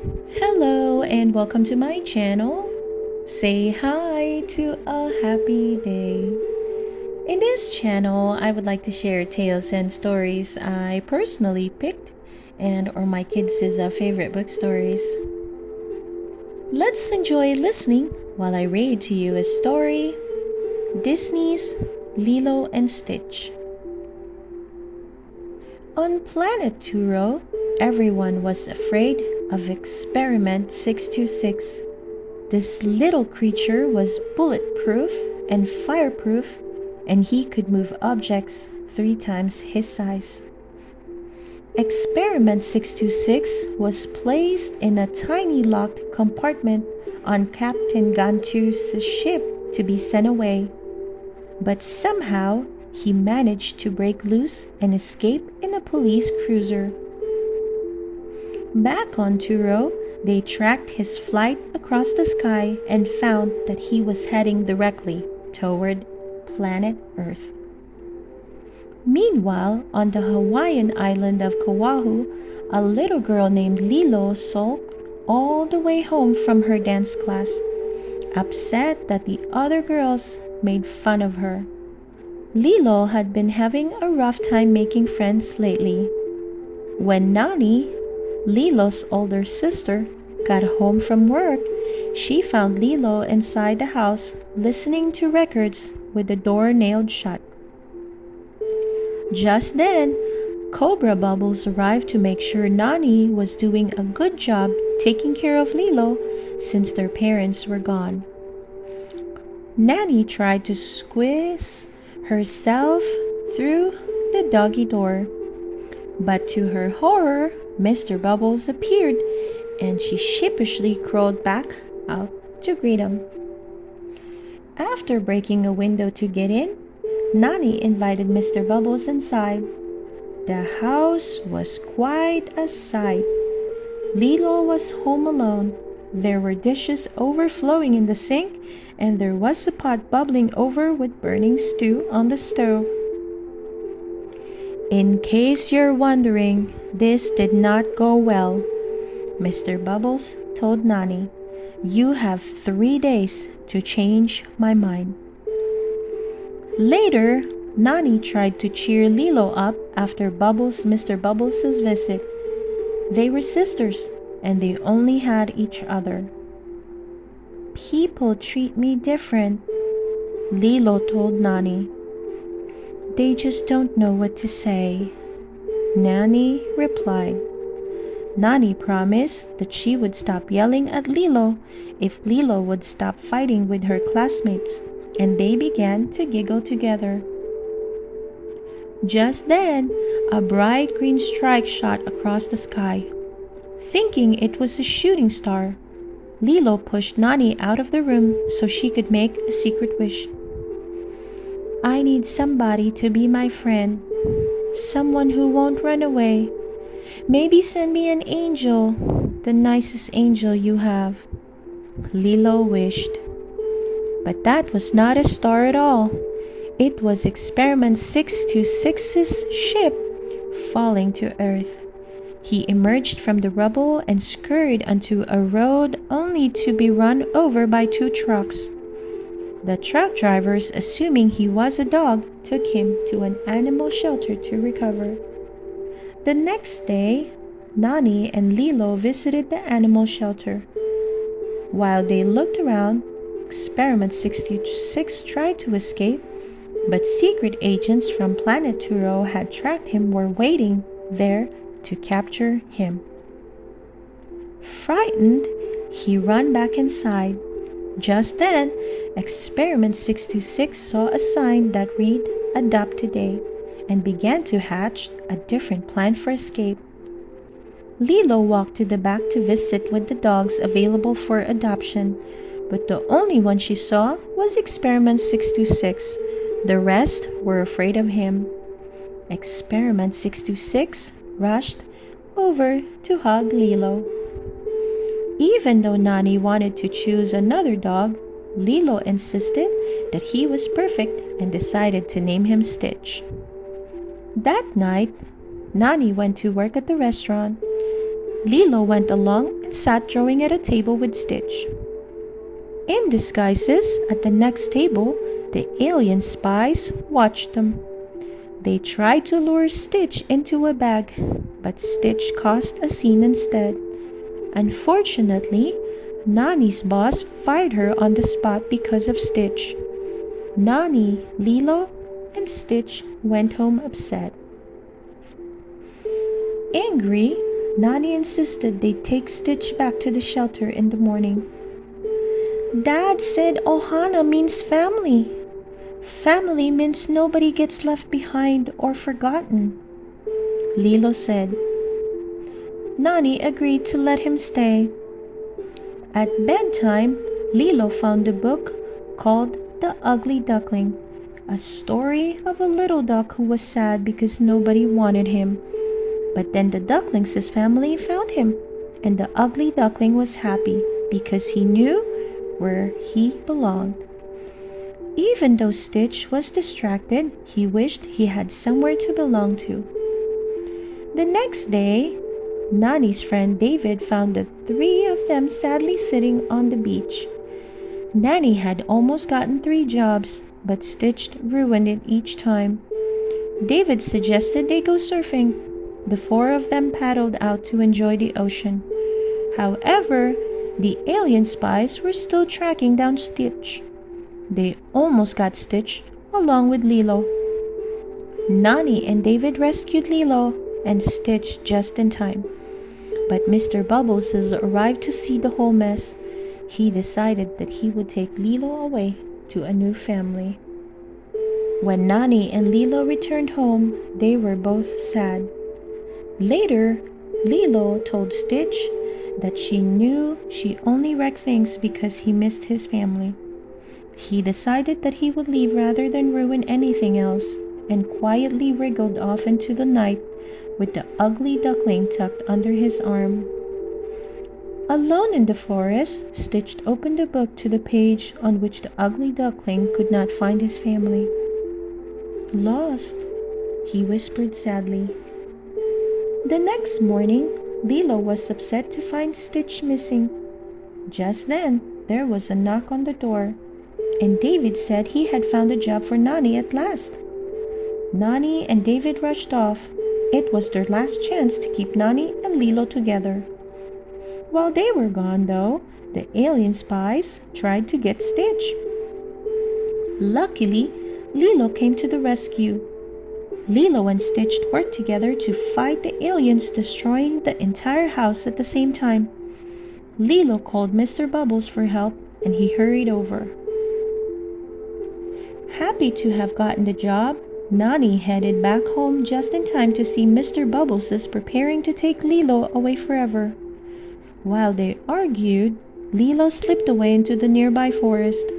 Hello and welcome to my channel. Say hi to a happy day. In this channel, I would like to share tales and stories I personally picked and or my kids' favorite book stories. Let's enjoy listening while I read to you a story, Disney's Lilo and Stitch. On planet Turo, everyone was afraid of Experiment 626. This little creature was bulletproof and fireproof, and he could move objects 3 times his size. Experiment 626 was placed in a tiny locked compartment on Captain Gantu's ship to be sent away. But somehow, he managed to break loose and escape in a police cruiser. Back on Turo, they tracked his flight across the sky and found that he was heading directly toward planet Earth. Meanwhile, on the Hawaiian island of Kauai, a little girl named Lilo sulked all the way home from her dance class, upset that the other girls made fun of her. Lilo had been having a rough time making friends lately. When Nani, Lilo's older sister, got home from work, she found Lilo inside the house listening to records with the door nailed shut. Just then, Cobra Bubbles arrived to make sure Nani was doing a good job taking care of Lilo since their parents were gone. Nani tried to squeeze herself through the doggy door, but to her horror, Mr. Bubbles appeared and she sheepishly crawled back out to greet him. After breaking a window to get in, Nani invited Mr. Bubbles inside. The house was quite a sight. Lilo was home alone. There were dishes overflowing in the sink, and there was a pot bubbling over with burning stew on the stove. In case you're wondering, this did not go well, Mr. Bubbles told Nani. You have 3 days to change my mind. Later, Nani tried to cheer Lilo up after Mr. Bubbles' visit. They were sisters, and they only had each other. People treat me different, Lilo told Nani. They just don't know what to say, Nani replied. Nani promised that she would stop yelling at Lilo if Lilo would stop fighting with her classmates, and they began to giggle together. Just then, a bright green strike shot across the sky. Thinking it was a shooting star, Lilo pushed Nani out of the room so she could make a secret wish. I need somebody to be my friend, someone who won't run away. Maybe send me an angel, the nicest angel you have, Lilo wished. But that was not a star at all. It was Experiment 626's ship falling to Earth. He emerged from the rubble and scurried onto a road only to be run over by 2 trucks. The truck drivers, assuming he was a dog, took him to an animal shelter to recover. The next day, Nani and Lilo visited the animal shelter. While they looked around, Experiment 626 tried to escape, but secret agents from planet Turo had tracked him were waiting there to capture him. Frightened, he ran back inside. Just then, Experiment 626 saw a sign that read, Adopt Today, and began to hatch a different plan for escape. Lilo walked to the back to visit with the dogs available for adoption, but the only one she saw was Experiment 626. The rest were afraid of him. Experiment 626 rushed over to hug Lilo. Even though Nani wanted to choose another dog, Lilo insisted that he was perfect and decided to name him Stitch. That night, Nani went to work at the restaurant. Lilo went along and sat drawing at a table with Stitch. In disguises, at the next table, the alien spies watched them. They tried to lure Stitch into a bag, but Stitch caused a scene instead. Unfortunately, Nani's boss fired her on the spot because of Stitch. Nani, Lilo, and Stitch went home upset. Angry, Nani insisted they take Stitch back to the shelter in the morning. Dad said ohana means family. Family means nobody gets left behind or forgotten, Lilo said. Nani agreed to let him stay. At bedtime, Lilo found a book called The Ugly Duckling, a story of a little duck who was sad because nobody wanted him. But then the ducklings' family found him, and the ugly duckling was happy because he knew where he belonged. Even though Stitch was distracted, he wished he had somewhere to belong to. The next day, Nani's friend David found the three of them sadly sitting on the beach. Nani had almost gotten 3 jobs, but Stitch ruined it each time. David suggested they go surfing. The 4 of them paddled out to enjoy the ocean. However, the alien spies were still tracking down Stitch. They almost got Stitch along with Lilo. Nani and David rescued Lilo and Stitch just in time. But Mr. Bubbles has arrived to see the whole mess. He decided that he would take Lilo away to a new family. When Nani and Lilo returned home, they were both sad. Later, Lilo told Stitch that she knew she only wrecked things because he missed his family. He decided that he would leave rather than ruin anything else, and quietly wriggled off into the night with the ugly duckling tucked under his arm. Alone in the forest, Stitch opened a book to the page on which the ugly duckling could not find his family. Lost, he whispered sadly. The next morning, Lilo was upset to find Stitch missing. Just then, there was a knock on the door, and David said he had found a job for Nani at last. Nani and David rushed off. It was their last chance to keep Nani and Lilo together. While they were gone, though, the alien spies tried to get Stitch. Luckily, Lilo came to the rescue. Lilo and Stitch worked together to fight the aliens, destroying the entire house at the same time. Lilo called Mr. Bubbles for help, and he hurried over. Happy to have gotten the job, Nani headed back home just in time to see Mr. Bubbles is preparing to take Lilo away forever. While they argued, Lilo slipped away into the nearby forest.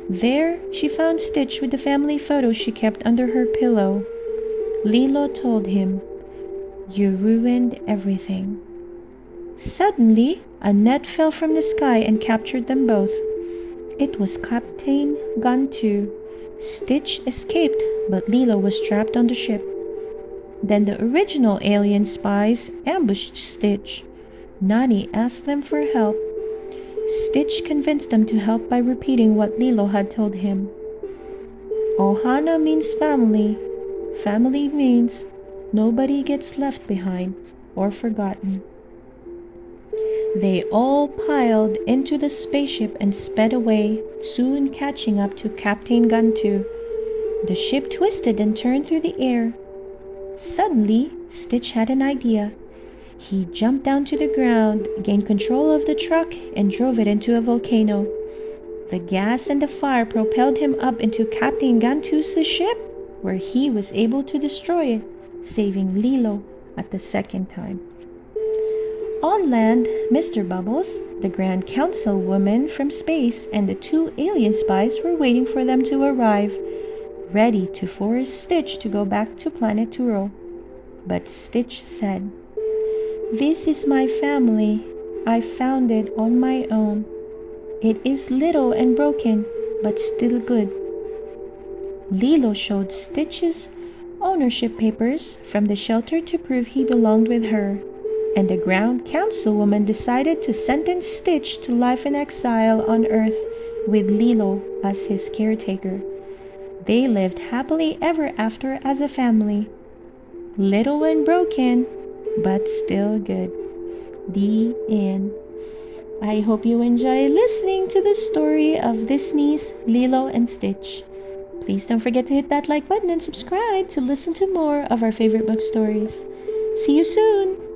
There, she found Stitch with the family photo she kept under her pillow. Lilo told him, "You ruined everything." Suddenly, a net fell from the sky and captured them both. It was Captain Gun-2. Stitch escaped, but Lilo was trapped on the ship. Then the original alien spies ambushed Stitch. Nani asked them for help. Stitch convinced them to help by repeating what Lilo had told him. Ohana means family. Family means nobody gets left behind or forgotten. They all piled into the spaceship and sped away, soon catching up to Captain Gun-2. The ship twisted and turned through the air. Suddenly, Stitch had an idea. He jumped down to the ground, gained control of the truck, and drove it into a volcano. The gas and the fire propelled him up into Captain Gun-2's ship, where he was able to destroy it, saving Lilo at the second time. On land, Mr. Bubbles, the Grand Councilwoman from space, and the 2 alien spies were waiting for them to arrive, ready to force Stitch to go back to Planet Turo. But Stitch said, "This is my family. I found it on my own. It is little and broken, but still good." Lilo showed Stitch's ownership papers from the shelter to prove he belonged with her. and the Ground Councilwoman decided to sentence Stitch to life in exile on Earth with Lilo as his caretaker. They lived happily ever after as a family. Little and broken, but still good. The end. I hope you enjoy listening to the story of Disney's Lilo and Stitch. Please don't forget to hit that like button and subscribe to listen to more of our favorite book stories. See you soon!